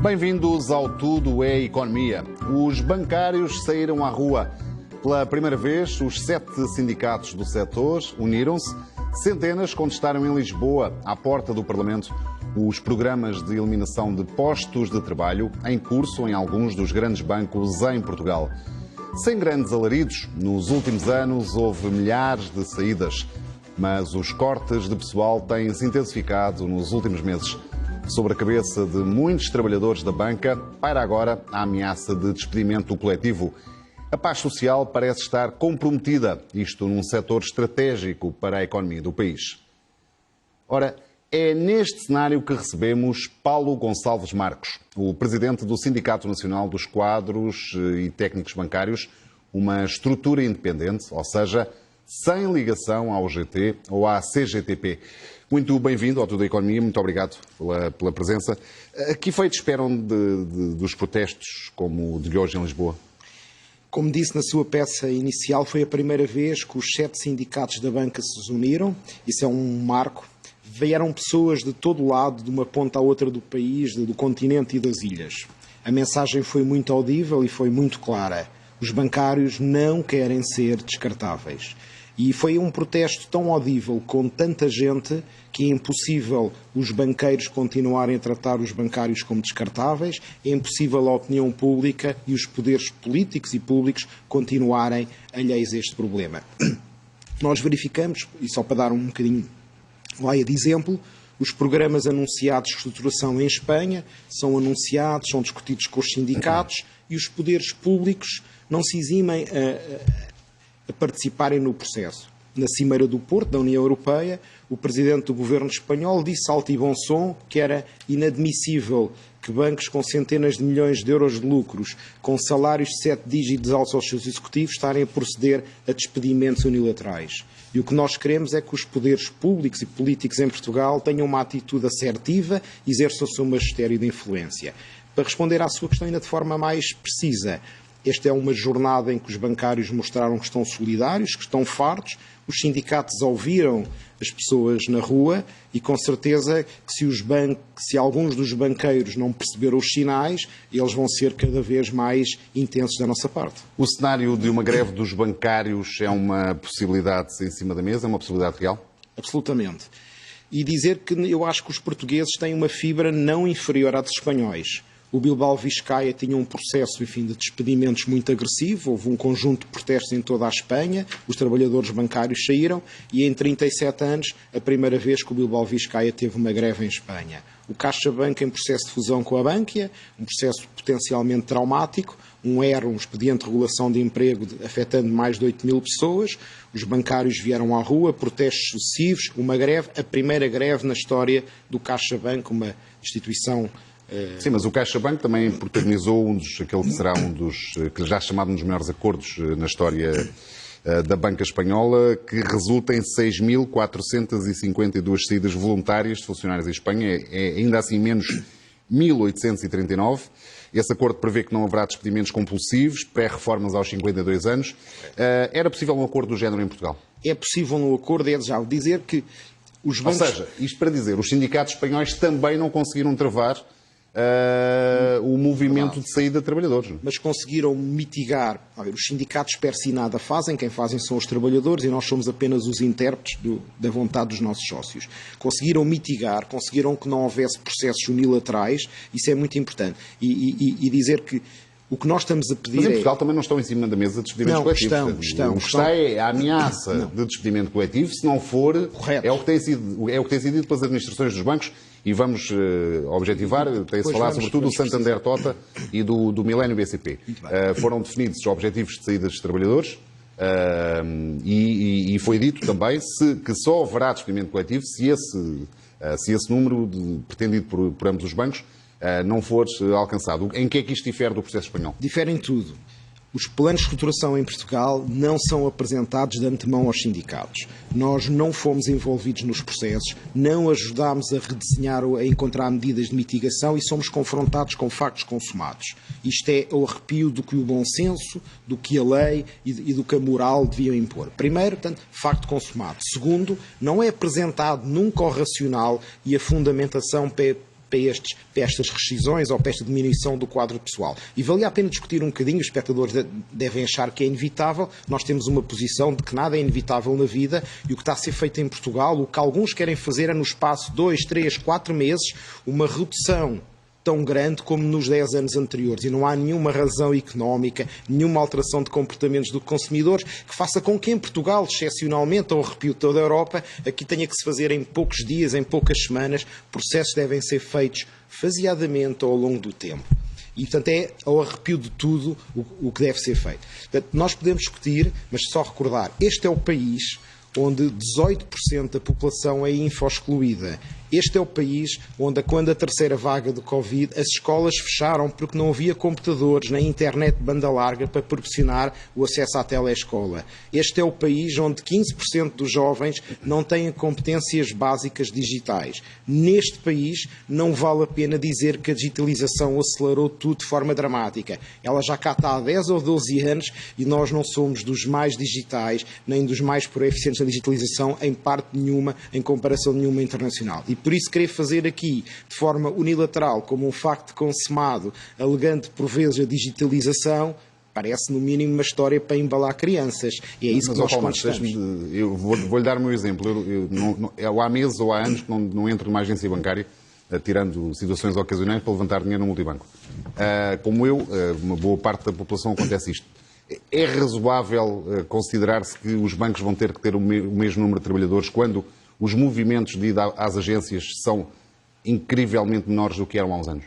Bem-vindos ao Tudo é Economia. Os bancários saíram à rua. Pela primeira vez, os 7 sindicatos do setor uniram-se. Centenas contestaram em Lisboa, à porta do Parlamento, os programas de eliminação de postos de trabalho em curso em alguns dos grandes bancos em Portugal. Sem grandes alaridos, nos últimos anos houve milhares de saídas, mas os cortes de pessoal têm-se intensificado nos últimos meses. Sobre a cabeça de muitos trabalhadores da banca, paira agora a ameaça de despedimento coletivo. A paz social parece estar comprometida, isto num setor estratégico para a economia do país. Ora, é neste cenário que recebemos Paulo Gonçalves Marcos, o presidente do Sindicato Nacional dos Quadros e Técnicos Bancários, uma estrutura independente, ou seja, sem ligação ao GT ou à CGTP. Muito bem-vindo ao Tudo da Economia, muito obrigado pela presença. Que efeitos esperam dos protestos como o de hoje em Lisboa? Como disse na sua peça inicial, foi a primeira vez que os 7 sindicatos da banca se uniram. Isso é um marco. Vieram pessoas de todo o lado, de uma ponta à outra do país, do continente e das ilhas. A mensagem foi muito audível e foi muito clara. Os bancários não querem ser descartáveis. E foi um protesto tão audível, com tanta gente, que é impossível os banqueiros continuarem a tratar os bancários como descartáveis, é impossível a opinião pública e os poderes políticos e públicos continuarem alheios a este problema. Nós verificamos, e só para dar um bocadinho laia de exemplo, os programas anunciados de reestruturação em Espanha são anunciados, são discutidos com os sindicatos e os poderes públicos não se eximem a participarem no processo. Na Cimeira do Porto, da União Europeia, o presidente do governo espanhol disse alto e bom som que era inadmissível que bancos com centenas de milhões de euros de lucros, com salários de 7 dígitos altos aos seus executivos, estarem a proceder a despedimentos unilaterais. E o que nós queremos é que os poderes públicos e políticos em Portugal tenham uma atitude assertiva e exerçam o seu magistério de influência. Para responder à sua questão ainda de forma mais precisa, esta é uma jornada em que os bancários mostraram que estão solidários, que estão fartos. Os sindicatos ouviram as pessoas na rua e, com certeza, que se alguns dos banqueiros não perceberam os sinais, eles vão ser cada vez mais intensos da nossa parte. O cenário de uma greve dos bancários é uma possibilidade em cima da mesa? É uma possibilidade real? Absolutamente. E dizer que eu acho que os portugueses têm uma fibra não inferior à dos espanhóis. O Bilbao Vizcaya tinha um processo, de despedimentos muito agressivo, houve um conjunto de protestos em toda a Espanha, os trabalhadores bancários saíram e em 37 anos, a primeira vez que o Bilbao Vizcaya teve uma greve em Espanha. O CaixaBank em processo de fusão com a Bankia, um processo potencialmente traumático, um expediente de regulação de emprego afetando mais de 8 mil pessoas, os bancários vieram à rua, protestos sucessivos, uma greve, a primeira greve na história do CaixaBank, uma instituição. Sim, mas o CaixaBank também protagonizou aquele que será que já é chamado um dos maiores acordos na história da banca espanhola, que resulta em 6.452 saídas voluntárias de funcionários em Espanha, é ainda assim menos 1.839. Esse acordo prevê que não haverá despedimentos compulsivos, pré-reformas aos 52 anos. Era possível um acordo do género em Portugal? É possível um acordo, é desejável dizer que os bancos... Ou seja, isto para dizer, os sindicatos espanhóis também não conseguiram travar o movimento de saída de trabalhadores. Mas conseguiram mitigar. Os sindicatos per si nada fazem, quem fazem são os trabalhadores e nós somos apenas os intérpretes da vontade dos nossos sócios. Conseguiram mitigar, conseguiram que não houvesse processos unilaterais, isso é muito importante. E dizer que o que nós estamos a pedir Mas em Portugal também não estão em cima da mesa de despedimentos coletivos. Estão. O que está é a ameaça de despedimento coletivo, se não for, correto. É o que tem sido dito pelas administrações dos bancos, e vamos objetivar, tem-se falado sobretudo do Santander Tota e do Millennium BCP. Foram definidos os objetivos de saída dos trabalhadores e foi dito também que só haverá despedimento coletivo se esse número pretendido por ambos os bancos não for alcançado. Em que é que isto difere do processo espanhol? Difere em tudo. Os planos de reestruturação em Portugal não são apresentados de antemão aos sindicatos. Nós não fomos envolvidos nos processos, não ajudámos a redesenhar ou a encontrar medidas de mitigação e somos confrontados com factos consumados. Isto é o arrepio do que o bom senso, do que a lei e do que a moral deviam impor. Primeiro, portanto, facto consumado. Segundo, não é apresentado nunca o racional e a fundamentação para estas rescisões ou para esta diminuição do quadro pessoal. E valia a pena discutir um bocadinho, os espectadores devem achar que é inevitável, nós temos uma posição de que nada é inevitável na vida e o que está a ser feito em Portugal, o que alguns querem fazer é no espaço de 2, 3, 4 meses, uma redução tão grande como nos 10 anos anteriores e não há nenhuma razão económica, nenhuma alteração de comportamentos do consumidor que faça com que em Portugal, excepcionalmente ao arrepio de toda a Europa, aqui tenha que se fazer em poucos dias, em poucas semanas, processos devem ser feitos faseadamente ao longo do tempo. E, portanto, é ao arrepio de tudo o que deve ser feito. Portanto, nós podemos discutir, mas só recordar, este é o país onde 18% da população é info-excluída. Este é o país onde, quando a terceira vaga do Covid, as escolas fecharam porque não havia computadores nem internet de banda larga para proporcionar o acesso à telescola. Este é o país onde 15% dos jovens não têm competências básicas digitais. Neste país não vale a pena dizer que a digitalização acelerou tudo de forma dramática. Ela já cá está há 10 ou 12 anos e nós não somos dos mais digitais nem dos mais proeficientes na digitalização em parte nenhuma, em comparação nenhuma internacional. E por isso querer fazer aqui, de forma unilateral, como um facto consumado, alegando por vezes a digitalização, parece no mínimo uma história para embalar crianças. E é isso que nós contestamos. Eu vou-lhe dar o meu exemplo. Eu há meses ou há anos que não entro numa agência bancária, tirando situações ocasionais, para levantar dinheiro no multibanco. Como uma boa parte da população acontece isto. É razoável considerar-se que os bancos vão ter que ter o mesmo número de trabalhadores quando os movimentos de ida às agências são incrivelmente menores do que eram há uns anos?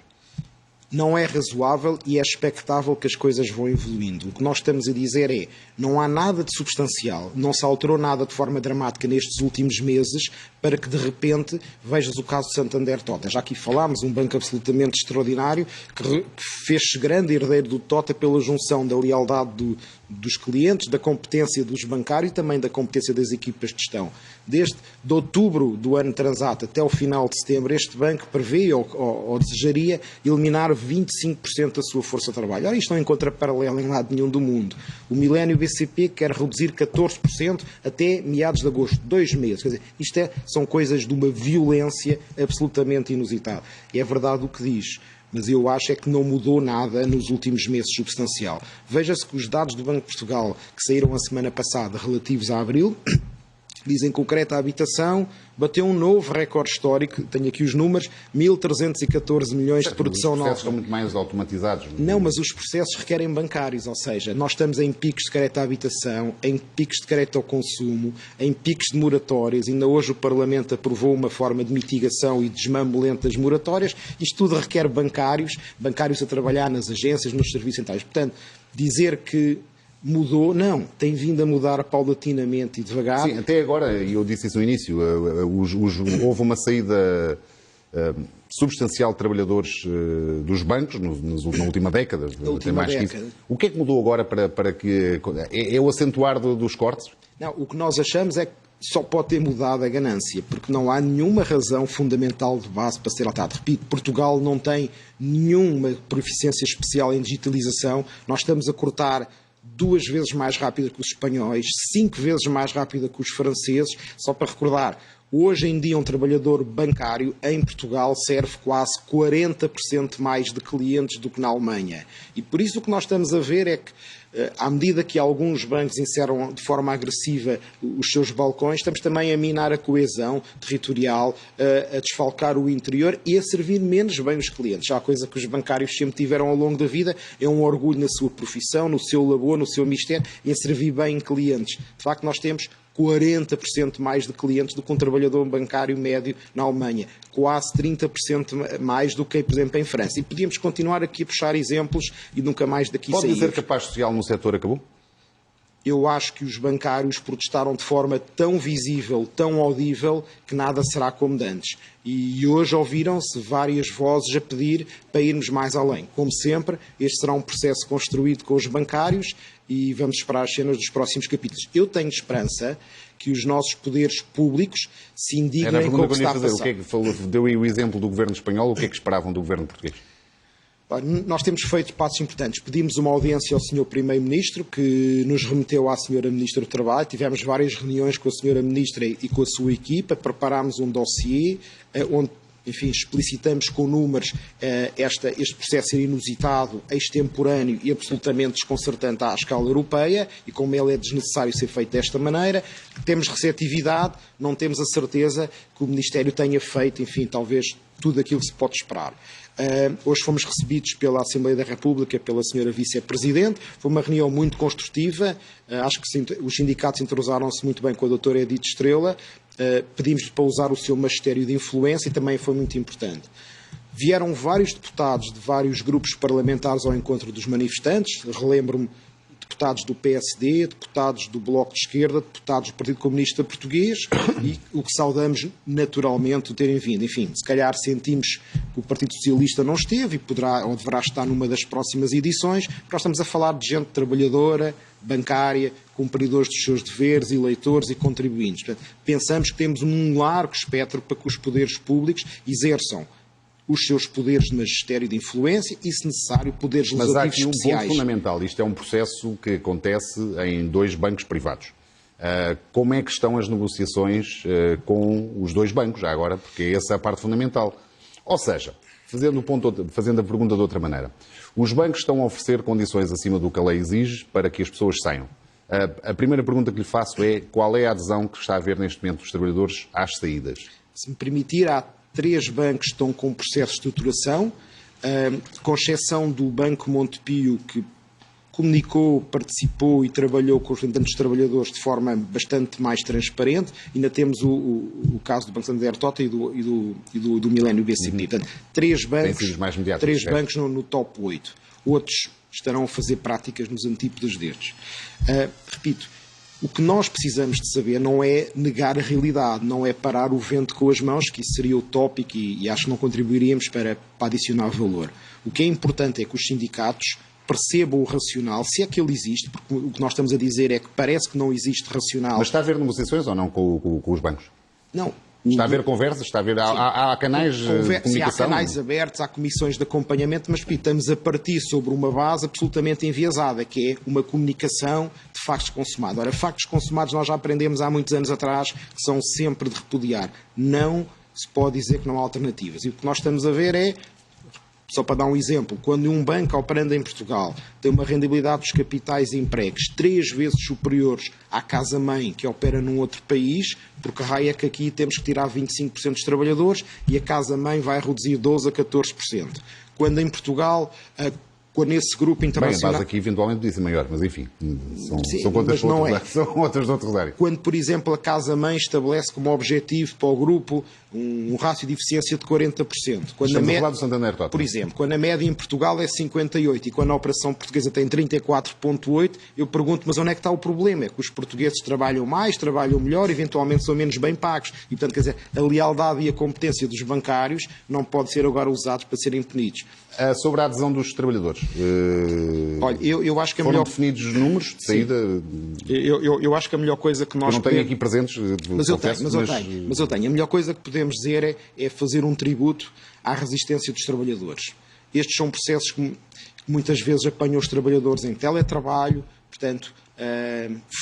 Não é razoável e é expectável que as coisas vão evoluindo. O que nós estamos a dizer é, não há nada de substancial, não se alterou nada de forma dramática nestes últimos meses para que de repente vejas o caso de Santander Tota. Já aqui falámos, um banco absolutamente extraordinário que fez-se grande herdeiro do Tota pela junção da lealdade dos clientes, da competência dos bancários e também da competência das equipas de gestão. Desde de outubro do ano transato até o final de setembro, este banco prevê ou desejaria eliminar 25% da sua força de trabalho. Ora, isto não encontra paralelo em lado nenhum do mundo. O Milênio BCP quer reduzir 14% até meados de agosto, 2 meses. Quer dizer, isto são coisas de uma violência absolutamente inusitada. E é verdade o que diz. Mas eu acho é que não mudou nada nos últimos meses substancial. Veja-se que os dados do Banco de Portugal, que saíram a semana passada, relativos a abril, dizem que o crédito à habitação bateu um novo recorde histórico, tenho aqui os números, 1.314 milhões de produção nova. Os processos são muito mais automatizados. Não, mas os processos requerem bancários, ou seja, nós estamos em picos de crédito à habitação, em picos de crédito ao consumo, em picos de moratórias. Ainda hoje o Parlamento aprovou uma forma de mitigação e desmambelamento das moratórias. Isto tudo requer bancários a trabalhar nas agências, nos serviços centrais. Portanto, dizer que mudou, não, tem vindo a mudar paulatinamente e devagar. Sim, até agora, e eu disse isso no início, houve uma saída substancial de trabalhadores dos bancos na última década, até mais que isso. O que é que mudou agora para que... É o acentuar dos cortes? Não, o que nós achamos é que só pode ter mudado a ganância, porque não há nenhuma razão fundamental de base para ser alterado. Repito, Portugal não tem nenhuma proficiência especial em digitalização, nós estamos a cortar 2 vezes mais rápida que os espanhóis, 5 vezes mais rápida que os franceses. Só para recordar, hoje em dia um trabalhador bancário em Portugal serve quase 40% mais de clientes do que na Alemanha. E por isso o que nós estamos a ver é que, à medida que alguns bancos encerram de forma agressiva os seus balcões, estamos também a minar a coesão territorial, a desfalcar o interior e a servir menos bem os clientes. Já a coisa que os bancários sempre tiveram ao longo da vida é um orgulho na sua profissão, no seu labor, no seu mistério, em servir bem clientes. De facto, nós temos 40% mais de clientes do que um trabalhador bancário médio na Alemanha, quase 30% mais do que, por exemplo, em França. E podíamos continuar aqui a puxar exemplos e nunca mais daqui sair. Pode dizer que a paz social no setor acabou? Eu acho que os bancários protestaram de forma tão visível, tão audível, que nada será como de antes. E hoje ouviram-se várias vozes a pedir para irmos mais além. Como sempre, este será um processo construído com os bancários e vamos esperar as cenas dos próximos capítulos. Eu tenho esperança que os nossos poderes públicos se indignem com o que está a passar. O que é que deu aí o exemplo do governo espanhol, o que é que esperavam do governo português? Nós temos feito passos importantes. Pedimos uma audiência ao Sr. Primeiro-Ministro, que nos remeteu à Sra. Ministra do Trabalho. Tivemos várias reuniões com a Sra. Ministra e com a sua equipa. Preparámos um dossiê onde enfim, explicitamos com números este processo ser inusitado, extemporâneo e absolutamente desconcertante à escala europeia, e como ele é desnecessário ser feito desta maneira. Temos receptividade, não temos a certeza que o Ministério tenha feito, enfim, talvez tudo aquilo que se pode esperar. Hoje fomos recebidos pela Assembleia da República, pela Sra. Vice-Presidente. Foi uma reunião muito construtiva. Acho que os sindicatos entrosaram-se muito bem com a doutora Edith Estrela. Pedimos-lhe para usar o seu magistério de influência e também foi muito importante. Vieram vários deputados de vários grupos parlamentares ao encontro dos manifestantes. Relembro-me, deputados do PSD, deputados do Bloco de Esquerda, deputados do Partido Comunista Português, e o que saudamos naturalmente o terem vindo. Enfim, se calhar sentimos que o Partido Socialista não esteve e poderá ou deverá estar numa das próximas edições, porque nós estamos a falar de gente trabalhadora, bancária, cumpridores dos seus deveres, eleitores e contribuintes. Portanto, pensamos que temos um largo espectro para que os poderes públicos exerçam os seus poderes de magistério de influência e, se necessário, poderes legislativos especiais. Mas há aqui um ponto fundamental. Isto é um processo que acontece em 2 bancos privados. Como é que estão as negociações com os 2 bancos, já agora? Porque essa é a parte fundamental. Ou seja, fazendo a pergunta de outra maneira, os bancos estão a oferecer condições acima do que a lei exige para que as pessoas saiam. A primeira pergunta que lhe faço é qual é a adesão que está a haver neste momento dos trabalhadores às saídas? Se me permitir, há 3 bancos que estão com processo de estruturação, com exceção do Banco Montepio, que comunicou, participou e trabalhou com os representantes dos trabalhadores de forma bastante mais transparente. Ainda temos o caso do Banco Santander Tota e do Milênio BCP. Portanto, 3 bancos no top 8. Outros estarão a fazer práticas nos antípodas destes. Repito, o que nós precisamos de saber não é negar a realidade, não é parar o vento com as mãos, que isso seria utópico e acho que não contribuiríamos para adicionar valor. O que é importante é que os sindicatos percebam o racional, se é que ele existe, porque o que nós estamos a dizer é que parece que não existe racional. Mas está a haver negociações ou não com os bancos? Não. Está a haver conversas? Está a haver, há canais de comunicação? Sim, há canais abertos, há comissões de acompanhamento, mas estamos a partir sobre uma base absolutamente enviesada, que é uma comunicação de factos consumados. Ora, factos consumados nós já aprendemos há muitos anos atrás que são sempre de repudiar. Não se pode dizer que não há alternativas. E o que nós estamos a ver é, só para dar um exemplo, quando um banco operando em Portugal tem uma rendibilidade dos capitais e empregos 3 vezes superiores à casa-mãe que opera num outro país, porque a raia é que aqui temos que tirar 25% dos trabalhadores e a casa-mãe vai reduzir 12% a 14%. Quando em Portugal, quando esse grupo internacional... Bem, a base aqui eventualmente dizem maior, mas enfim, são contas são outras de outro área. Quando, por exemplo, a casa-mãe estabelece como objetivo para o grupo um rácio de eficiência de 40%. Estamos a falar do Santander Tota. Por exemplo, quando a média em Portugal é 58% e quando a operação portuguesa tem 34,8%, eu pergunto, mas onde é que está o problema? É que os portugueses trabalham mais, trabalham melhor, eventualmente são menos bem pagos. E, portanto, quer dizer, a lealdade e a competência dos bancários não pode ser agora usados para serem punidos. Sobre a adesão dos trabalhadores, olha, eu acho que foram definidos os números de saída? Eu acho que a melhor coisa que nós... Eu não tenho aqui presentes, mas eu tenho. A melhor coisa que podemos dizer é fazer um tributo à resistência dos trabalhadores. Estes são processos que muitas vezes apanham os trabalhadores em teletrabalho, portanto,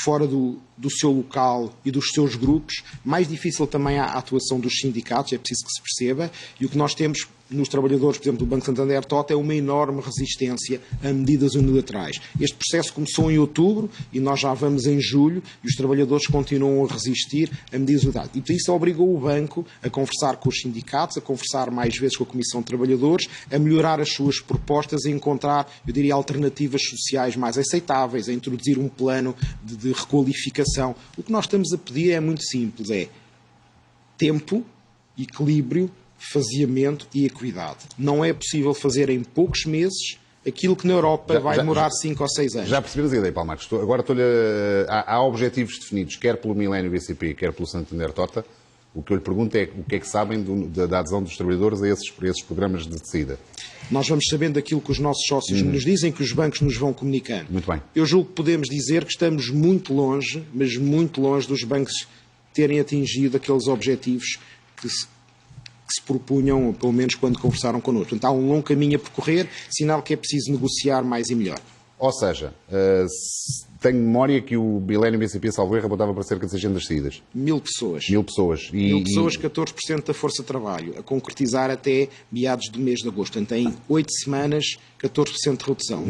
fora do seu local e dos seus grupos. Mais difícil também a atuação dos sindicatos, é preciso que se perceba, e o que nós temos nos trabalhadores, por exemplo, do Banco Santander Tota, é uma enorme resistência a medidas unilaterais. Este processo começou em outubro e nós já vamos em julho e os trabalhadores continuam a resistir a medidas unilaterais. E por isso obrigou o banco a conversar com os sindicatos, a conversar mais vezes com a Comissão de Trabalhadores, a melhorar as suas propostas, a encontrar, eu diria, alternativas sociais mais aceitáveis, a introduzir um plano de requalificação. O que nós estamos a pedir é muito simples, é tempo, equilíbrio, faseamento e equidade. Não é possível fazer em poucos meses aquilo que na Europa vai demorar 5 ou 6 anos. Já percebi a ideia, Paulo Marcos. Agora há objetivos definidos, quer pelo Milênio BCP, quer pelo Santander Tota. O que eu lhe pergunto é o que é que sabem da adesão dos trabalhadores a esses programas de saída. Nós vamos sabendo aquilo que os nossos sócios nos dizem, que os bancos nos vão comunicando. Muito bem. Eu julgo que podemos dizer que estamos muito longe, mas muito longe dos bancos terem atingido aqueles objetivos que se propunham, pelo menos quando conversaram connosco. Portanto, há um longo caminho a percorrer, sinal que é preciso negociar mais e melhor. Ou seja, tenho memória que o Millennium BCP, salvo erro, apontava para cerca de 600 saídas. 1000 pessoas. 1000 pessoas. 1000 pessoas, 14% da força de trabalho, a concretizar até meados do mês de agosto. Portanto, em 8 semanas, 14% de redução.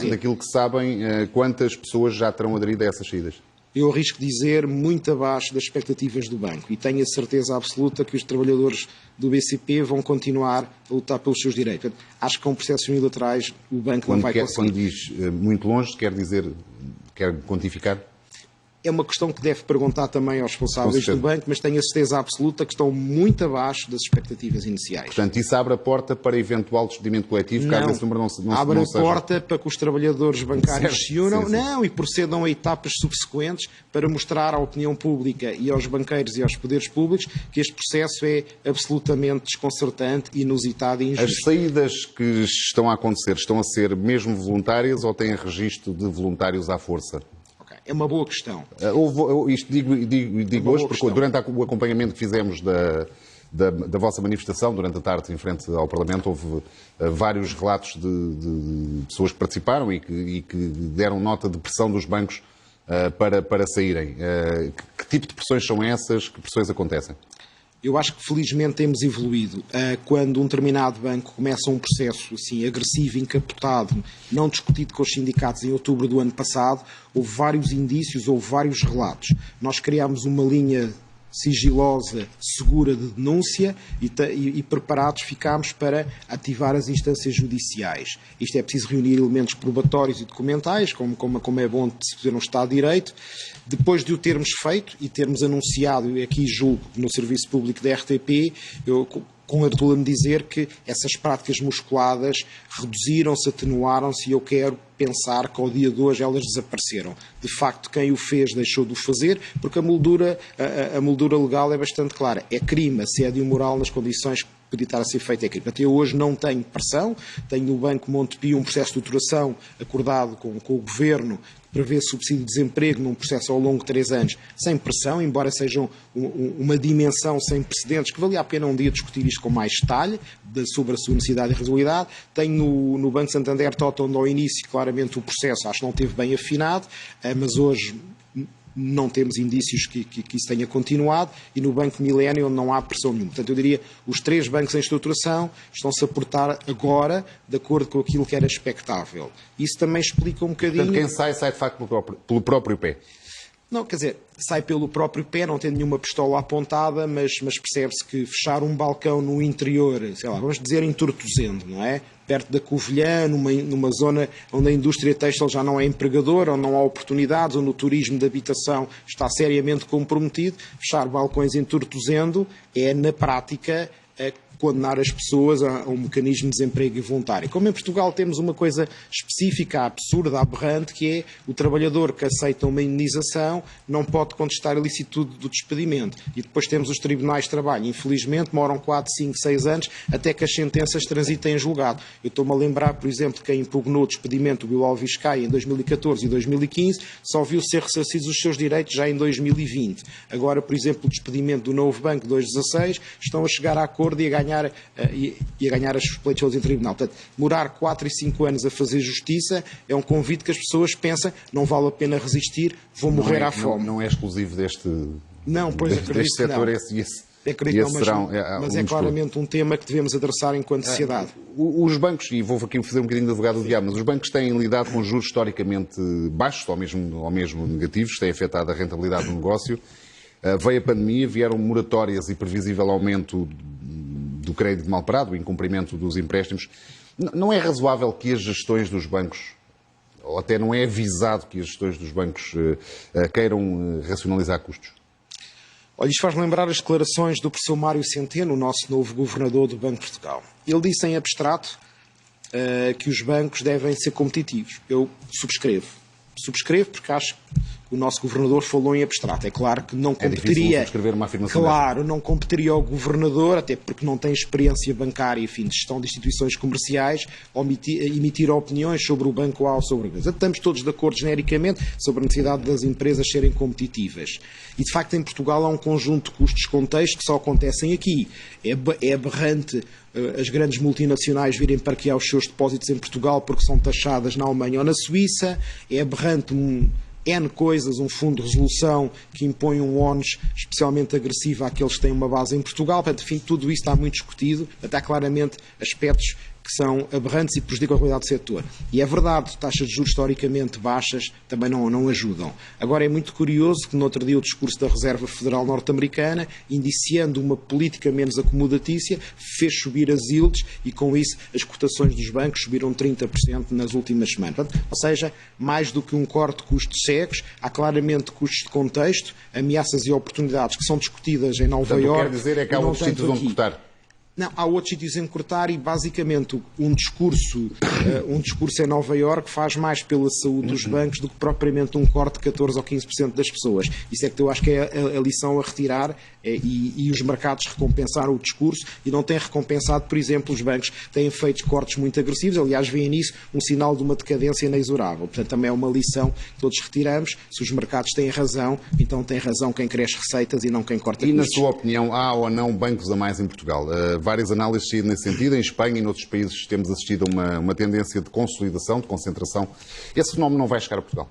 Daquilo que sabem, quantas pessoas já terão aderido a essas saídas? Eu arrisco dizer muito abaixo das expectativas do banco e tenho a certeza absoluta que os trabalhadores do BCP vão continuar a lutar pelos seus direitos. Acho que com processos unilaterais o banco não vai conseguir. Quando diz muito longe, quer quantificar? É uma questão que deve perguntar também aos responsáveis do banco, mas tenho a certeza absoluta que estão muito abaixo das expectativas iniciais. Portanto, isso abre a porta para eventual despedimento coletivo, caso esse número não abre a seja... porta para que os trabalhadores bancários se unam, sim. E procedam a etapas subsequentes para mostrar à opinião pública e aos banqueiros e aos poderes públicos que este processo é absolutamente desconcertante, inusitado e injusto. As saídas que estão a acontecer estão a ser mesmo voluntárias ou têm registro de voluntários à força? É uma boa questão. Isto digo hoje porque durante o acompanhamento que fizemos da vossa manifestação, durante a tarde em frente ao Parlamento, houve vários relatos de pessoas que participaram e que deram nota de pressão dos bancos para saírem. Que tipo de pressões são essas? Que pressões acontecem? Eu acho que felizmente temos evoluído. Quando um determinado banco começa um processo assim agressivo, encapotado, não discutido com os sindicatos em outubro do ano passado, houve vários indícios, houve vários relatos. Nós criámos uma linha sigilosa, segura de denúncia e preparados ficámos para ativar as instâncias judiciais. Isto é preciso reunir elementos probatórios e documentais, como é bom de se fazer um Estado de Direito. Depois de o termos feito e termos anunciado, e aqui julgo no Serviço Público da RTP, eu congratulo-me dizer que essas práticas musculadas reduziram-se, atenuaram-se e eu quero pensar que ao dia de hoje elas desapareceram. De facto, quem o fez deixou de o fazer, porque a moldura legal é bastante clara. É crime, assédio moral nas condições que podia estar a ser feito é crime. Até hoje não tenho pressão, tenho no Banco Montepio um processo de tutelação acordado com o Governo, que prevê subsídio de desemprego num processo ao longo de 3 anos, sem pressão, embora seja uma dimensão sem precedentes, que valia a pena um dia discutir isto com mais detalhe, sobre a sua necessidade e razoabilidade. Tenho no Banco Santander Toto, onde ao início, claramente, o processo acho que não esteve bem afinado, mas hoje não temos indícios que isso tenha continuado, e no Banco Millennium não há pressão nenhuma. Portanto, eu diria, os 3 bancos em estruturação estão-se a portar agora de acordo com aquilo que era expectável. Isso também explica um bocadinho... Portanto, quem sai de facto pelo próprio pé. Não, quer dizer, sai pelo próprio pé, não tem nenhuma pistola apontada, mas percebe-se que fechar um balcão no interior, sei lá, vamos dizer em Tortozendo, não é? Perto da Covilhã, numa zona onde a indústria têxtil já não é empregadora, onde não há oportunidades, onde o turismo de habitação está seriamente comprometido, fechar balcões em Tortozendo é, na prática, condenar as pessoas a um mecanismo de desemprego involuntário. Como em Portugal temos uma coisa específica, absurda, aberrante, que é o trabalhador que aceita uma indenização não pode contestar a ilicitude do despedimento. E depois temos os tribunais de trabalho. Infelizmente demoram 4, 5, 6 anos até que as sentenças transitem em julgado. Eu estou-me a lembrar, por exemplo, que quem impugnou o despedimento do Bilbao Vizcaya em 2014 e 2015 só viu ser ressarcidos os seus direitos já em 2020. Agora, por exemplo, o despedimento do Novo Banco 2016 estão a chegar a acordo e a ganhar as pleitos em tribunal. Portanto, demorar 4 e 5 anos a fazer justiça é um convite que as pessoas pensam, não vale a pena resistir, vou morrer à fome. Não é exclusivo deste setor, mas é claramente estudo. Um tema que devemos adressar enquanto sociedade. Os bancos, e vou aqui fazer um bocadinho de advogado do diabo, mas os bancos têm lidado com juros historicamente baixos, ou mesmo negativos, têm afetado a rentabilidade do negócio. Veio a pandemia, vieram moratórias e previsível aumento do crédito mal parado, o incumprimento dos empréstimos. Não é razoável que as gestões dos bancos, ou até não é avisado que as gestões dos bancos queiram racionalizar custos? Olha, isto faz-me lembrar as declarações do professor Mário Centeno, o nosso novo governador do Banco de Portugal. Ele disse em abstrato que os bancos devem ser competitivos. Eu subscrevo porque acho que o nosso governador falou em abstrato. É claro que não É difícil competiria, subscrever uma afirmação claro, não competiria ao governador, até porque não tem experiência bancária, enfim, de gestão de instituições comerciais, emitir opiniões sobre o banco A ou sobre o B. Estamos todos de acordo genericamente sobre a necessidade das empresas serem competitivas. E, de facto, em Portugal há um conjunto de custos-contexto que só acontecem aqui. É aberrante as grandes multinacionais virem parquear os seus depósitos em Portugal porque são taxadas na Alemanha ou na Suíça. É aberrante N coisas, um fundo de resolução que impõe um ónus especialmente agressivo àqueles que têm uma base em Portugal. Portanto, enfim, tudo isso está muito discutido. Há claramente aspectos que são aberrantes e prejudicam a qualidade do setor. E é verdade, taxas de juros historicamente baixas também não ajudam. Agora é muito curioso que no outro dia o discurso da Reserva Federal Norte-Americana, indiciando uma política menos acomodatícia, fez subir as yields e com isso as cotações dos bancos subiram 30% nas últimas semanas. Portanto, ou seja, mais do que um corte de custos cegos, há claramente custos de contexto, ameaças e oportunidades que são discutidas em Nova Iorque. Quer dizer é que há outros sítios onde cortar. Não, há outros sítios em cortar e basicamente um discurso em Nova Iorque faz mais pela saúde dos bancos do que propriamente um corte de 14 ou 15% das pessoas. Isso é que eu acho que é a lição a retirar e os mercados recompensaram o discurso e não têm recompensado, por exemplo, os bancos têm feito cortes muito agressivos, aliás veem nisso um sinal de uma decadência inexorável. Portanto, também é uma lição que todos retiramos. Se os mercados têm razão, então tem razão quem cresce receitas e não quem corta custos. E na sua opinião, há ou não bancos a mais em Portugal? Várias análises saíram nesse sentido. Em Espanha e noutros países temos assistido a uma tendência de consolidação, de concentração. Esse fenómeno não vai chegar a Portugal?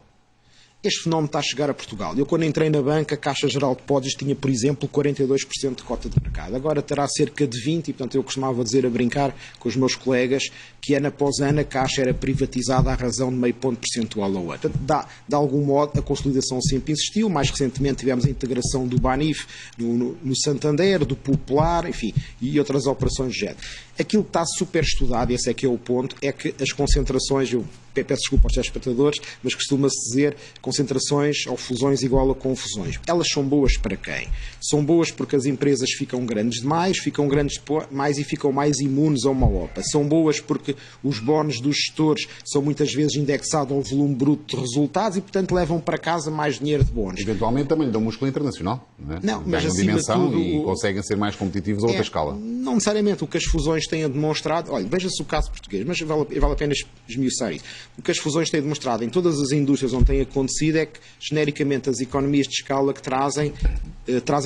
Este fenómeno está a chegar a Portugal. Eu, quando entrei na banca, a Caixa Geral de Depósitos tinha, por exemplo, 42% de cota de mercado. Agora terá cerca de 20%, e, portanto, eu costumava dizer, a brincar com os meus colegas, que ano após ano a Caixa era privatizada à razão de meio ponto percentual ao ano. Portanto, de algum modo, a consolidação sempre existiu. Mais recentemente tivemos a integração do Banif no Santander, do Popular, enfim, e outras operações de género. Aquilo que está super estudado, e esse é que é o ponto, é que as concentrações, eu peço desculpa aos telespectadores, mas costuma-se dizer concentrações ou fusões igual a confusões. Elas são boas para quem? São boas porque as empresas ficam grandes demais e ficam mais imunes a uma OPA. São boas porque os bónus dos gestores são muitas vezes indexados ao volume bruto de resultados e, portanto, levam para casa mais dinheiro de bónus. Eventualmente também lhe dão músculo internacional, não é? Não, mas ganham acima dimensão de tudo, e conseguem ser mais competitivos a outra escala. Não necessariamente. O que as fusões têm demonstrado, olha, veja-se o caso português, mas vale a pena esmiuçar isso. O que as fusões têm demonstrado em todas as indústrias onde tem acontecido é que, genericamente, as economias de escala que trazem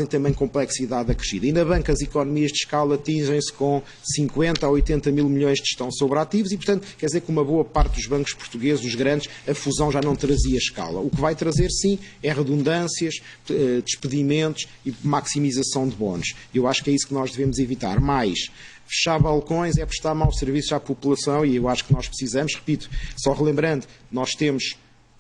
também complexidade acrescida. E na banca as economias de escala atingem-se com 50 a 80 mil milhões de gestão sobre ativos e, portanto, quer dizer que uma boa parte dos bancos portugueses, os grandes, a fusão já não trazia escala. O que vai trazer, sim, é redundâncias, despedimentos e maximização de bónus. Eu acho que é isso que nós devemos evitar. Mais, fechar balcões é prestar maus serviços à população e eu acho que nós precisamos, repito, só relembrando,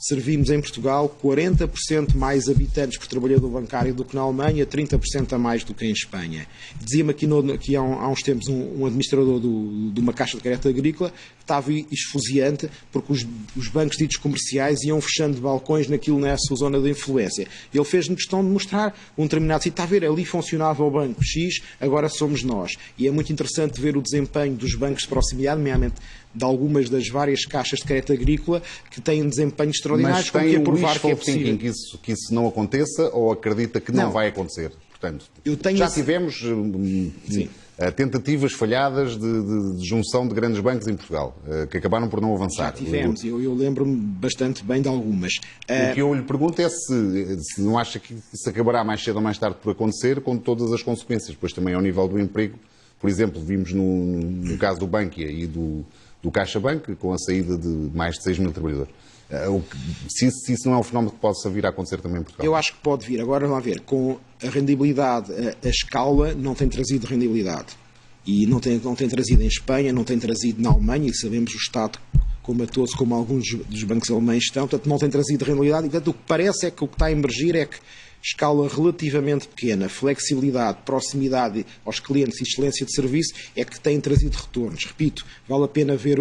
servimos em Portugal 40% mais habitantes por trabalhador bancário do que na Alemanha, 30% a mais do que em Espanha. Dizia-me aqui há uns tempos um administrador de uma caixa de crédito agrícola que estava esfuziante porque os bancos ditos comerciais iam fechando balcões nessa sua zona de influência. Ele fez-me questão de mostrar um determinado sítio. Está a ver, ali funcionava o banco X, agora somos nós. E é muito interessante ver o desempenho dos bancos de proximidade, nomeadamente de algumas das várias caixas de crédito agrícola que têm desempenho extraordinário. Mas tem o wishful thinking que isso não aconteça ou acredita que não vai acontecer? Portanto, já tivemos tentativas falhadas de junção de grandes bancos em Portugal, que acabaram por não avançar. Já tivemos, eu lembro-me bastante bem de algumas. O que eu lhe pergunto é se não acha que isso acabará mais cedo ou mais tarde por acontecer, com todas as consequências, pois também ao nível do emprego. Por exemplo, vimos no caso do Bankia e do CaixaBank, com a saída de mais de 6 mil trabalhadores. Se isso não é um fenómeno que possa vir a acontecer também em Portugal? Eu acho que pode vir. Agora, vamos ver, com a rendibilidade, a escala não tem trazido rendibilidade. E não tem trazido em Espanha, não tem trazido na Alemanha, e sabemos o Estado comatoso como alguns dos bancos alemães estão, portanto não tem trazido rendibilidade, e portanto o que parece é que o que está a emergir é que escala relativamente pequena, flexibilidade, proximidade aos clientes e excelência de serviço é que têm trazido retornos. Repito, vale a pena ver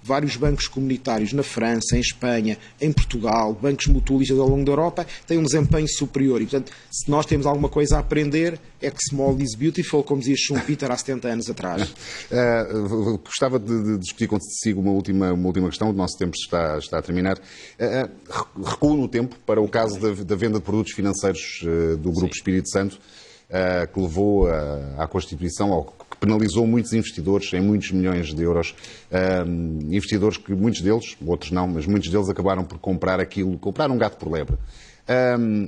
vários bancos comunitários na França, em Espanha, em Portugal, bancos mutualistas ao longo da Europa, têm um desempenho superior. E, portanto, se nós temos alguma coisa a aprender, é que small is beautiful, como dizia Schumpeter há 70 anos atrás. Gostava de discutir consigo uma última questão. O nosso tempo está a terminar. Recuo no tempo para o caso da venda de produtos financeiros do Grupo Espírito Santo, que levou à constituição, ou que penalizou muitos investidores em muitos milhões de euros. Investidores que muitos deles, outros não, mas muitos deles acabaram por comprar um gato por lebre.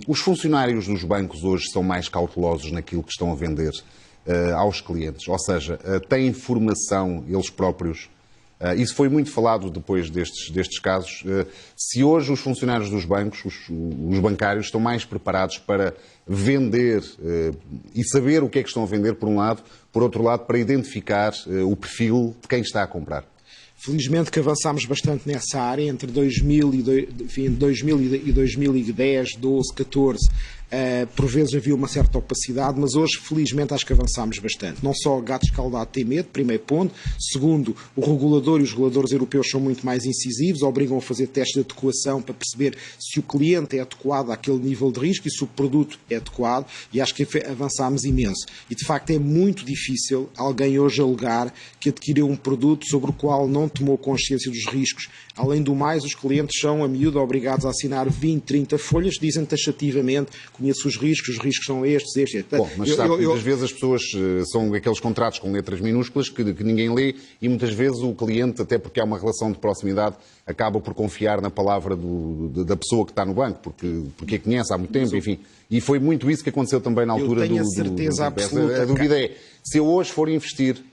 Os funcionários dos bancos hoje são mais cautelosos naquilo que estão a vender aos clientes, ou seja, têm informação eles próprios. Isso foi muito falado depois destes casos. Se hoje os funcionários dos bancos, os bancários, estão mais preparados para vender e saber o que é que estão a vender, por um lado, por outro lado, para identificar o perfil de quem está a comprar. Felizmente que avançámos bastante nessa área, entre 2000 e 2010, 12, 14, por vezes havia uma certa opacidade, mas hoje felizmente acho que avançámos bastante. Não só gato escaldado tem medo, primeiro ponto. Segundo, o regulador e os reguladores europeus são muito mais incisivos, obrigam a fazer testes de adequação para perceber se o cliente é adequado àquele nível de risco e se o produto é adequado, e acho que avançámos imenso. E de facto é muito difícil alguém hoje alegar que adquiriu um produto sobre o qual não tomou consciência dos riscos. Além do mais, os clientes são a miúdo obrigados a assinar 20, 30 folhas, dizem taxativamente: conheço os riscos são estes. Bom, mas sabe, muitas vezes as pessoas são aqueles contratos com letras minúsculas que ninguém lê, e muitas vezes o cliente, até porque há uma relação de proximidade, acaba por confiar na palavra da pessoa que está no banco, porque a conhece há muito tempo, enfim. E foi muito isso que aconteceu também na altura eu tenho a certeza absoluta. A dúvida é, se eu hoje for investir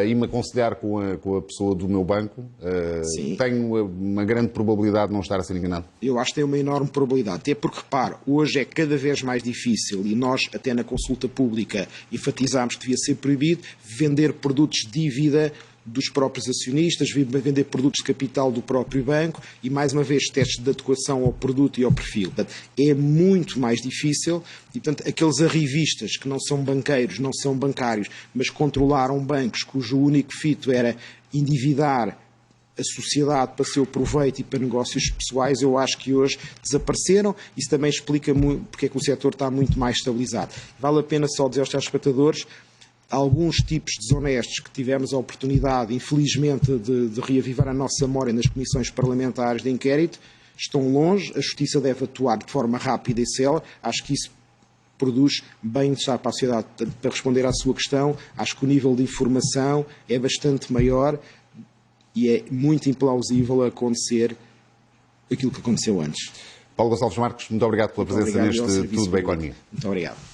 e me aconselhar com a pessoa do meu banco, tenho uma grande probabilidade de não estar a ser enganado. Eu acho que tem uma enorme probabilidade, até porque, repare, hoje é cada vez mais difícil, e nós até na consulta pública enfatizámos que devia ser proibido vender produtos de dívida dos próprios acionistas, vender produtos de capital do próprio banco, e mais uma vez testes de adequação ao produto e ao perfil. Portanto, é muito mais difícil, e portanto aqueles arrivistas que não são banqueiros, não são bancários, mas controlaram bancos cujo único fito era endividar a sociedade para seu proveito e para negócios pessoais, eu acho que hoje desapareceram. Isso também explica muito porque é que o setor está muito mais estabilizado. Vale a pena só dizer aos telespectadores: alguns tipos desonestos que tivemos a oportunidade, infelizmente, de reavivar a nossa memória nas comissões parlamentares de inquérito, estão longe. A Justiça deve atuar de forma rápida e célere. Acho que isso produz bem-estar para a sociedade. Para responder à sua questão, acho que o nível de informação é bastante maior e é muito implausível acontecer aquilo que aconteceu antes. Paulo Gonçalves Marques, muito obrigado pela presença neste Tudo da Economia. Muito obrigado.